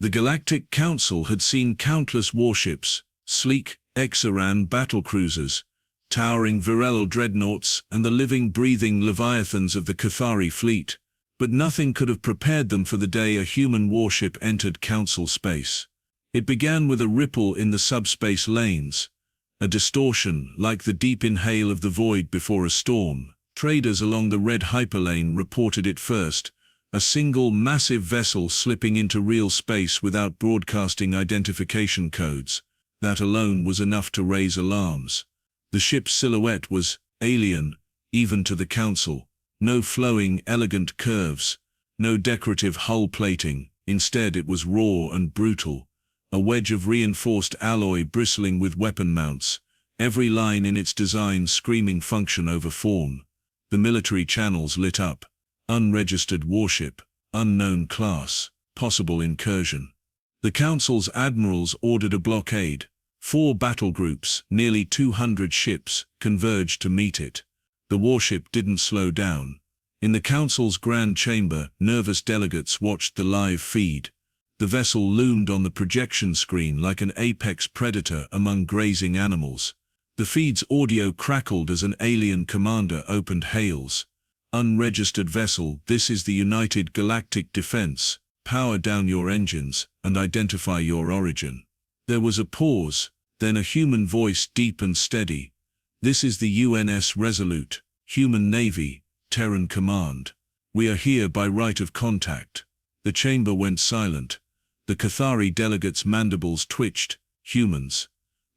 The Galactic Council had seen countless warships, sleek Exaran battlecruisers, towering Virel dreadnoughts, and the living, breathing leviathans of the Cathari fleet, but nothing could have prepared them for the day a human warship entered Council space. It began with a ripple in the subspace lanes, a distortion like the deep inhale of the void before a storm. Traders along the red hyperlane reported it first, a single massive vessel slipping into real space without broadcasting identification codes. That alone was enough to raise alarms. The ship's silhouette was alien, even to the Council. No flowing, elegant curves, no decorative hull plating. Instead it was raw and brutal, a wedge of reinforced alloy bristling with weapon mounts, every line in its design screaming function over form. The military channels lit up. Unregistered warship, unknown class, possible incursion. The Council's admirals ordered a blockade. 4 battle groups, nearly 200 ships, converged to meet it. The warship didn't slow down. In the Council's grand chamber, nervous delegates watched the live feed. The vessel loomed on the projection screen like an apex predator among grazing animals. The feed's audio crackled as an alien commander opened hails. Unregistered vessel, this is the United Galactic Defense. Power down your engines and identify your origin. There was a pause, then a human voice, deep and steady. This is the UNS Resolute, Human Navy, Terran Command. We are here by right of contact. The chamber went silent. The Cathari delegates' mandibles twitched. Humans.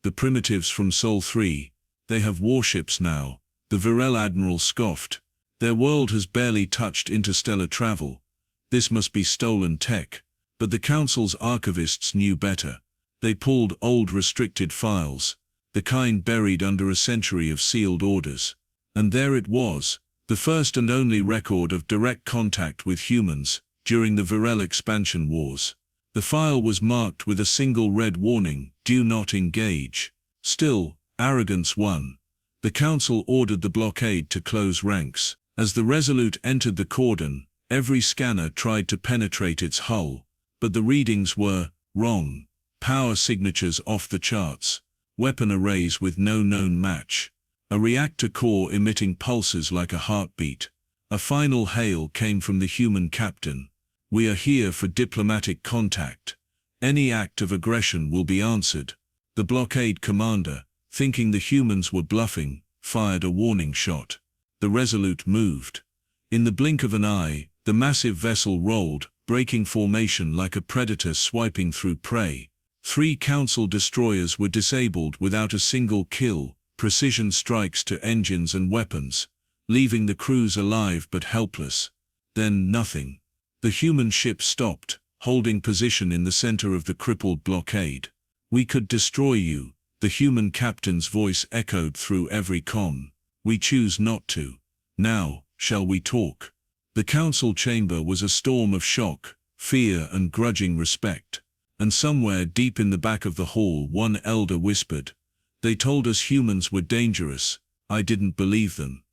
The primitives from Sol 3. They have warships now. The Virel admiral scoffed. Their world has barely touched interstellar travel. This must be stolen tech. But the Council's archivists knew better. They pulled old restricted files, the kind buried under a century of sealed orders. And there it was, the first and only record of direct contact with humans during the Virel expansion wars. The file was marked with a single red warning, do not engage. Still, arrogance won. The Council ordered the blockade to close ranks. As the Resolute entered the cordon, every scanner tried to penetrate its hull, but the readings were wrong. Power signatures off the charts, weapon arrays with no known match, a reactor core emitting pulses like a heartbeat. A final hail came from the human captain. We are here for diplomatic contact. Any act of aggression will be answered. The blockade commander, thinking the humans were bluffing, fired a warning shot. The Resolute moved. In the blink of an eye, the massive vessel rolled, breaking formation like a predator swiping through prey. 3 Council destroyers were disabled without a single kill, precision strikes to engines and weapons, leaving the crews alive but helpless. Then nothing. The human ship stopped, holding position in the center of the crippled blockade. We could destroy you, the human captain's voice echoed through every comm. We choose not to. Now, shall we talk? The Council chamber was a storm of shock, fear and grudging respect. And somewhere deep in the back of the hall one elder whispered, "They told us humans were dangerous. I didn't believe them."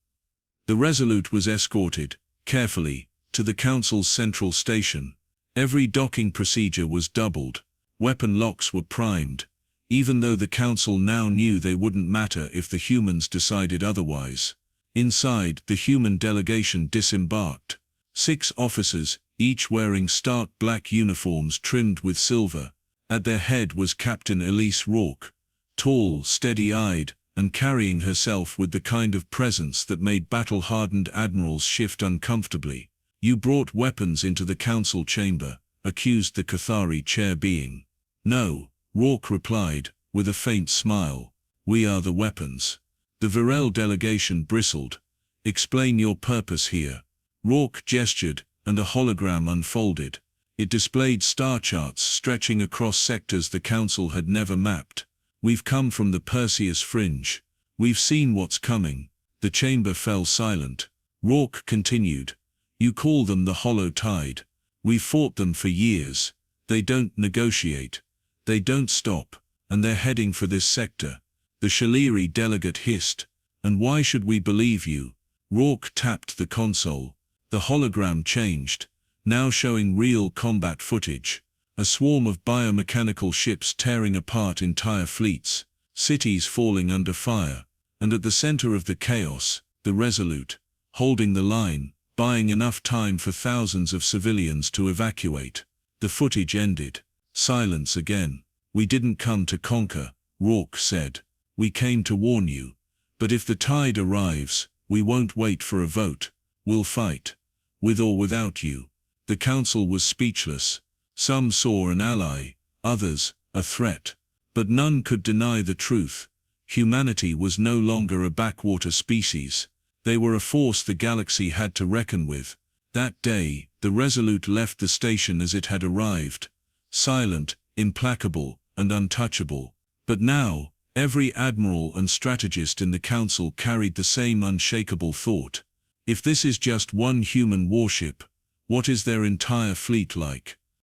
The Resolute was escorted, carefully, to the Council's central station. Every docking procedure was doubled. Weapon locks were primed, even though the Council now knew they wouldn't matter if the humans decided otherwise. Inside, the human delegation disembarked. 6 officers, each wearing stark black uniforms trimmed with silver. At their head was Captain Elise Rourke, tall, steady-eyed, and carrying herself with the kind of presence that made battle-hardened admirals shift uncomfortably. "You brought weapons into the Council chamber," accused the Cathari chair being. "No," Rourke replied, with a faint smile. "We are the weapons." The Virel delegation bristled. "Explain your purpose here." Rourke gestured, and a hologram unfolded. It displayed star charts stretching across sectors the Council had never mapped. "We've come from the Perseus fringe. We've seen what's coming." The chamber fell silent. Rourke continued. "You call them the Hollow Tide. We've fought them for years. They don't negotiate. They don't stop, and they're heading for this sector." The Shaliri delegate hissed. "And why should we believe you?" Rourke tapped the console. The hologram changed, now showing real combat footage. A swarm of biomechanical ships tearing apart entire fleets, cities falling under fire, and at the center of the chaos, the Resolute, holding the line, buying enough time for thousands of civilians to evacuate. The footage ended. Silence again. "We didn't come to conquer," Rourke said. "We came to warn you. But if the tide arrives, we won't wait for a vote. We'll fight. With or without you." The council was speechless. Some saw an ally, others, a threat. But none could deny the truth. Humanity was no longer a backwater species. They were a force the galaxy had to reckon with. That day, the Resolute left the station as it had arrived. Silent, implacable, and untouchable. But now, every admiral and strategist in the council carried the same unshakable thought. If this is just one human warship, what is their entire fleet like?